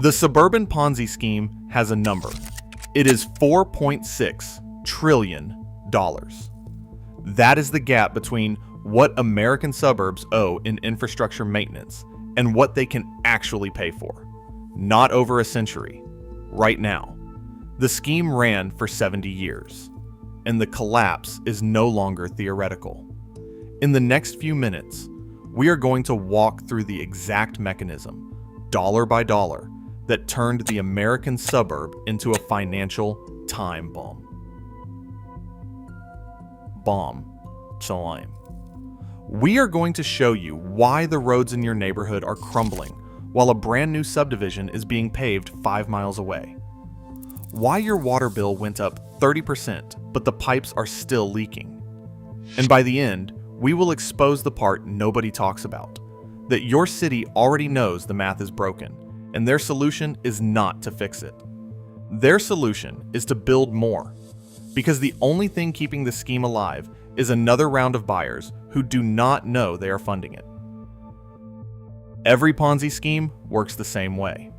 The suburban Ponzi scheme has a number. It is $4.6 trillion. That is the gap between what American suburbs owe in infrastructure maintenance and what they can actually pay for. Not over a century. Right now. The scheme ran for 70 years, and the collapse is no longer theoretical. In the next few minutes, we are going to walk through the exact mechanism, dollar by dollar, that turned the American suburb into a financial time bomb. Time. We are going to show you why the roads in your neighborhood are crumbling while a brand new subdivision is being paved 5 miles away. Why your water bill went up 30%, but the pipes are still leaking. And by the end, we will expose the part nobody talks about, that your city already knows the math is broken, and their solution is not to fix it. Their solution is to build more, because the only thing keeping the scheme alive is another round of buyers who do not know they are funding it. Every Ponzi scheme works the same way.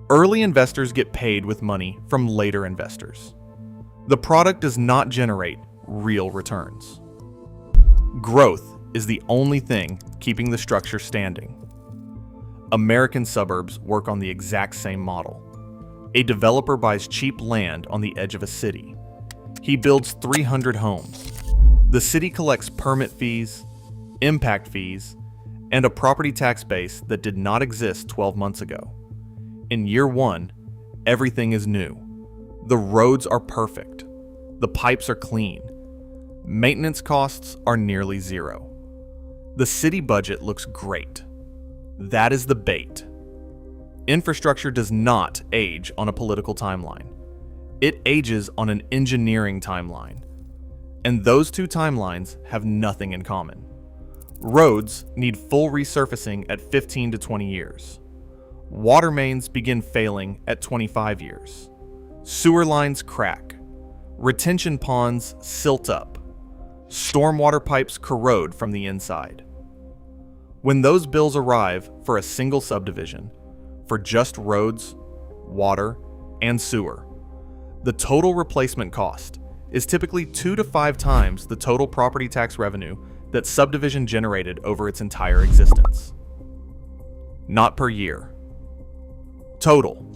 Early investors get paid with money from later investors. The product does not generate real returns. Growth is the only thing keeping the structure standing. American suburbs work on the exact same model. A developer buys cheap land on the edge of a city. He builds 300 homes. The city collects permit fees, impact fees, and a property tax base that did not exist 12 months ago. In year one, everything is new. The roads are perfect. The pipes are clean. Maintenance costs are nearly zero. The city budget looks great. That is the bait. Infrastructure does not age on a political timeline. It ages on an engineering timeline. And those two timelines have nothing in common. Roads need full resurfacing at 15 to 20 years. Water mains begin failing at 25 years. Sewer lines crack. Retention ponds silt up. Stormwater pipes corrode from the inside. When those bills arrive for a single subdivision, for just roads, water, and sewer, the total replacement cost is typically 2 to 5 times the total property tax revenue that subdivision generated over its entire existence. Not per year. Total.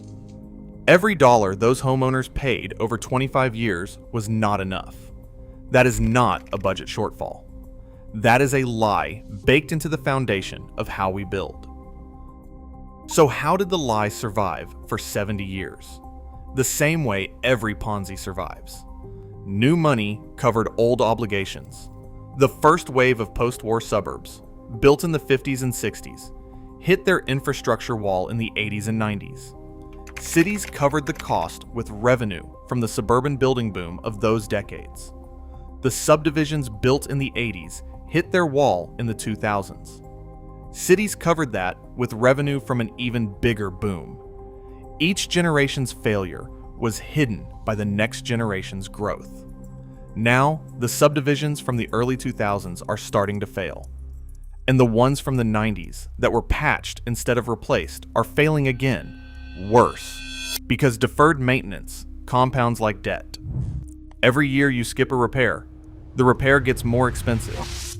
Every dollar those homeowners paid over 25 years was not enough. That is not a budget shortfall. That is a lie baked into the foundation of how we build. So how did the lie survive for 70 years? The same way every Ponzi survives. New money covered old obligations. The first wave of post-war suburbs, built in the 50s and 60s, hit their infrastructure wall in the 80s and 90s. Cities covered the cost with revenue from the suburban building boom of those decades. The subdivisions built in the 80s hit their wall in the 2000s. Cities covered that with revenue from an even bigger boom. Each generation's failure was hidden by the next generation's growth. Now, the subdivisions from the early 2000s are starting to fail. And the ones from the 90s that were patched instead of replaced are failing again, worse, because deferred maintenance compounds like debt. Every year you skip a repair, the repair gets more expensive.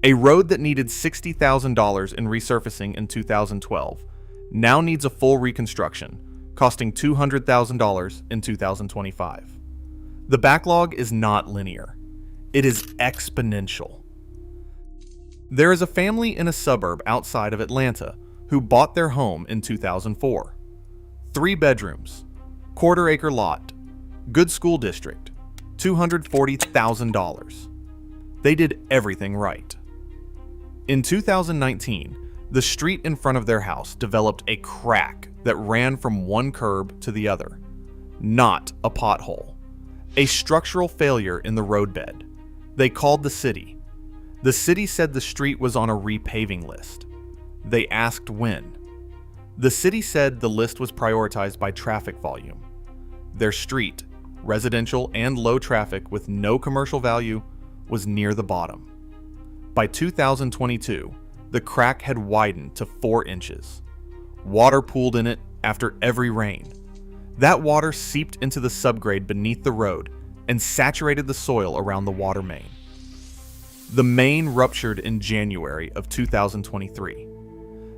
A road that needed $60,000 in resurfacing in 2012 now needs a full reconstruction, costing $200,000 in 2025. The backlog is not linear. It is exponential. There is a family in a suburb outside of Atlanta who bought their home in 2004. 3 bedrooms, quarter-acre lot, good school district, $240,000. They did everything right. In 2019, the street in front of their house developed a crack that ran from one curb to the other. Not a pothole. A structural failure in the roadbed. They called the city. The city said the street was on a repaving list. They asked when. The city said the list was prioritized by traffic volume. Their street, residential and low traffic with no commercial value, was near the bottom. By 2022, the crack had widened to 4 inches. Water pooled in it after every rain. That water seeped into the subgrade beneath the road and saturated the soil around the water main. The main ruptured in January of 2023.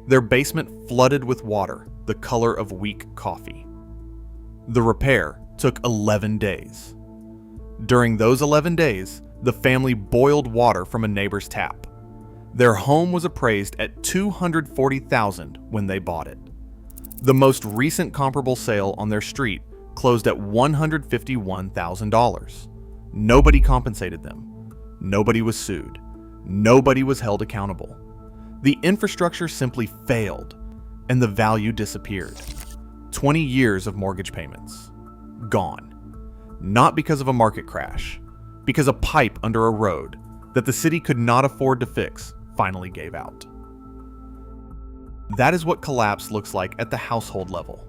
Their basement flooded with water, the color of weak coffee. The repair took 11 days. During those 11 days, the family boiled water from a neighbor's tap. Their home was appraised at $240,000 when they bought it. The most recent comparable sale on their street closed at $151,000. Nobody compensated them. Nobody was sued. Nobody was held accountable. The infrastructure simply failed, and the value disappeared. 20 years of mortgage payments. Gone. Not because of a market crash, because a pipe under a road that the city could not afford to fix finally gave out. That is what collapse looks like at the household level.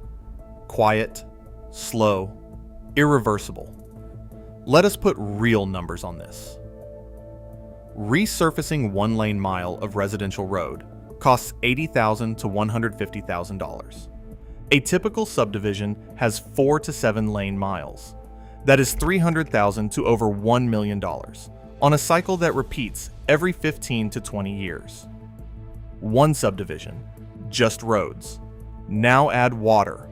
Quiet, slow, irreversible. Let us put real numbers on this. Resurfacing 1-lane mile of residential road costs $80,000 to $150,000. A typical subdivision has 4 to 7 lane miles. That is $300,000 to over $1 million on a cycle that repeats every 15 to 20 years. One subdivision, just roads. Now add water.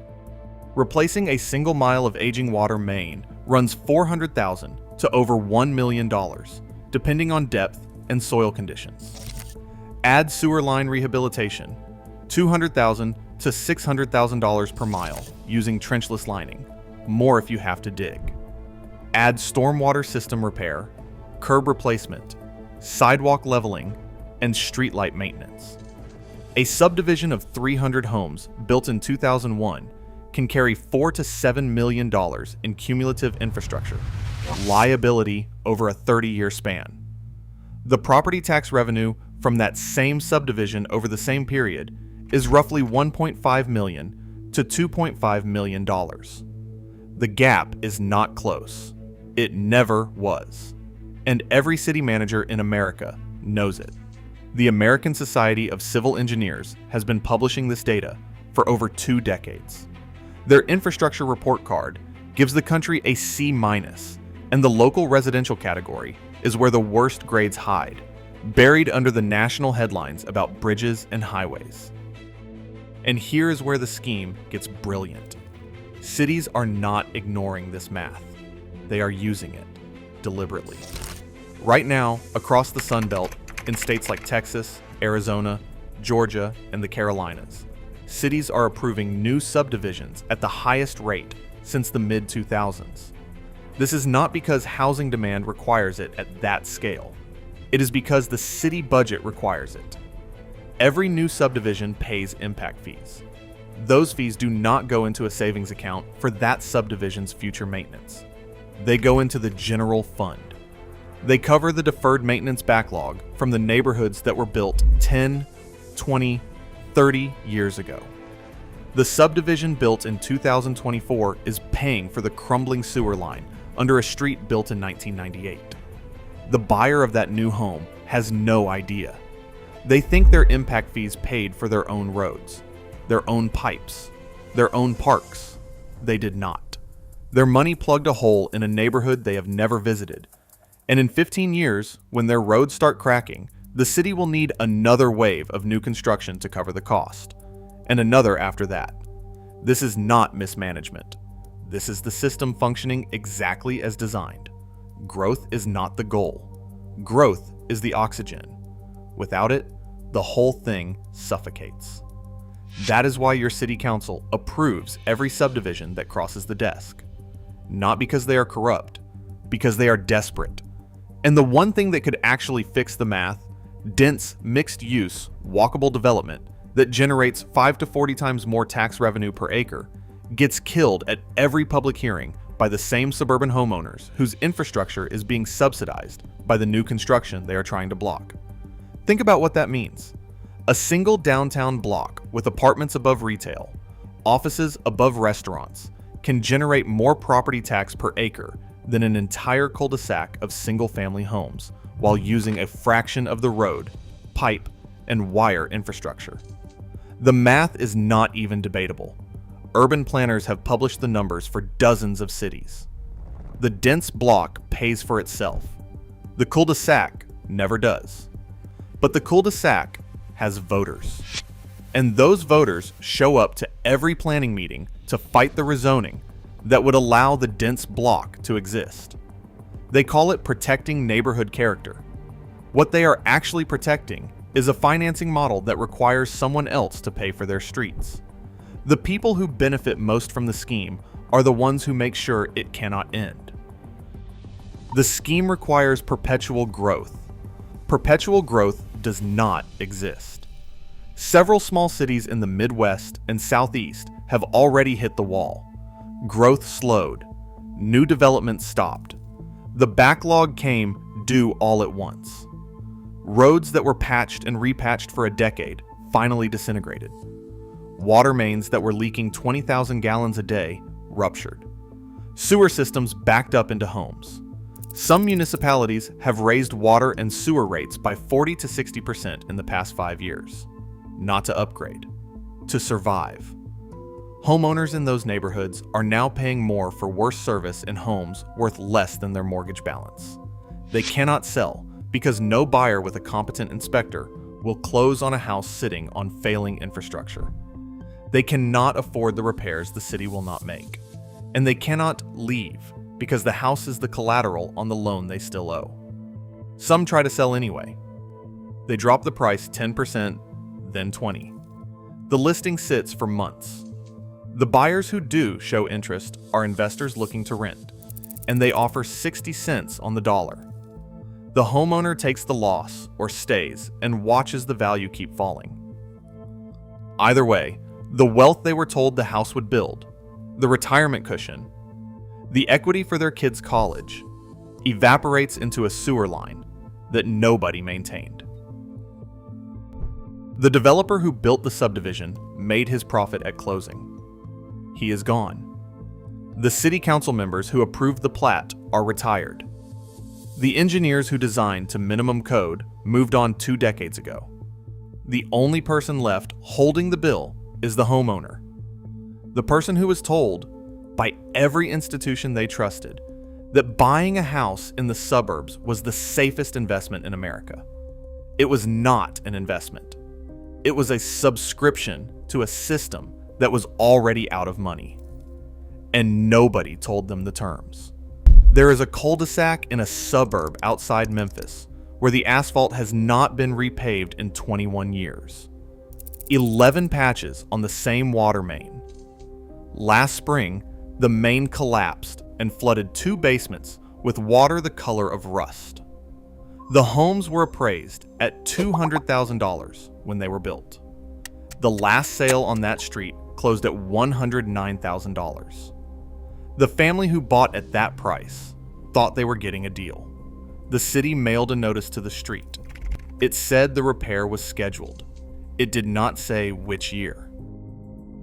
Replacing a single mile of aging water main runs $400,000 to over $1 million, depending on depth and soil conditions. Add sewer line rehabilitation, $200,000 to $600,000 per mile using trenchless lining, more if you have to dig. Add stormwater system repair, curb replacement, sidewalk leveling, and streetlight maintenance. A subdivision of 300 homes built in 2001 can carry $4 to $7 million in cumulative infrastructure liability over a 30-year span. The property tax revenue from that same subdivision over the same period is roughly $1.5 million to $2.5 million. The gap is not close. It never was. And every city manager in America knows it. The American Society of Civil Engineers has been publishing this data for over 2 decades. Their infrastructure report card gives the country a C-, and the local residential category is where the worst grades hide, buried under the national headlines about bridges and highways. And here is where the scheme gets brilliant. Cities are not ignoring this math. They are using it deliberately. Right now, across the Sun Belt, in states like Texas, Arizona, Georgia, and the Carolinas, cities are approving new subdivisions at the highest rate since the mid-2000s. This is not because housing demand requires it at that scale. It is because the city budget requires it. Every new subdivision pays impact fees. Those fees do not go into a savings account for that subdivision's future maintenance. They go into the general fund. They cover the deferred maintenance backlog from the neighborhoods that were built 10, 20, 30 years ago. The subdivision built in 2024 is paying for the crumbling sewer line under a street built in 1998. The buyer of that new home has no idea. They think their impact fees paid for their own roads, their own pipes, their own parks. They did not. Their money plugged a hole in a neighborhood they have never visited. And in 15 years, when their roads start cracking, the city will need another wave of new construction to cover the cost, and another after that. This is not mismanagement. This is the system functioning exactly as designed. Growth is not the goal. Growth is the oxygen. Without it, the whole thing suffocates. That is why your city council approves every subdivision that crosses the desk. Not because they are corrupt, because they are desperate. And the one thing that could actually fix the math, dense, mixed-use, walkable development that generates 5 to 40 times more tax revenue per acre, gets killed at every public hearing by the same suburban homeowners whose infrastructure is being subsidized by the new construction they are trying to block. Think about what that means. A single downtown block with apartments above retail, offices above restaurants, can generate more property tax per acre than an entire cul-de-sac of single-family homes while using a fraction of the road, pipe, and wire infrastructure. The math is not even debatable. urban planners have published the numbers for dozens of cities. The dense block pays for itself. The cul-de-sac never does. But the cul-de-sac has voters. And those voters show up to every planning meeting to fight the rezoning that would allow the dense block to exist. They call it protecting neighborhood character. What they are actually protecting is a financing model that requires someone else to pay for their streets. The people who benefit most from the scheme are the ones who make sure it cannot end. The scheme requires perpetual growth. Perpetual growth does not exist. Several small cities in the Midwest and Southeast have already hit the wall. Growth slowed. New development stopped. The backlog came due all at once. Roads that were patched and repatched for a decade finally disintegrated. Water mains that were leaking 20,000 gallons a day ruptured. Sewer systems backed up into homes. Some municipalities have raised water and sewer rates by 40 to 60% in the past 5 years. Not to upgrade, to survive. Homeowners in those neighborhoods are now paying more for worse service in homes worth less than their mortgage balance. They cannot sell because no buyer with a competent inspector will close on a house sitting on failing infrastructure. They cannot afford the repairs the city will not make. And they cannot leave because the house is the collateral on the loan they still owe. Some try to sell anyway. They drop the price 10%, then 20%. The listing sits for months. The buyers who do show interest are investors looking to rent, and they offer 60 cents on the dollar. The homeowner takes the loss or stays and watches the value keep falling. Either way, the wealth they were told the house would build, the retirement cushion, the equity for their kids' college, evaporates into a sewer line that nobody maintained. The developer who built the subdivision made his profit at closing. He is gone. The city council members who approved the plat are retired. The engineers who designed to minimum code moved on 2 decades ago. The only person left holding the bill is the homeowner. The person who was told, by every institution they trusted, that buying a house in the suburbs was the safest investment in America. It was not an investment. It was a subscription to a system that was already out of money. And nobody told them the terms. There is a cul-de-sac in a suburb outside Memphis where the asphalt has not been repaved in 21 years. 11 patches on the same water main. Last spring, the main collapsed and flooded 2 basements with water the color of rust. The homes were appraised at $200,000 when they were built. The last sale on that street closed at $109,000. The family who bought at that price thought they were getting a deal. The city mailed a notice to the street. It said the repair was scheduled. It did not say which year.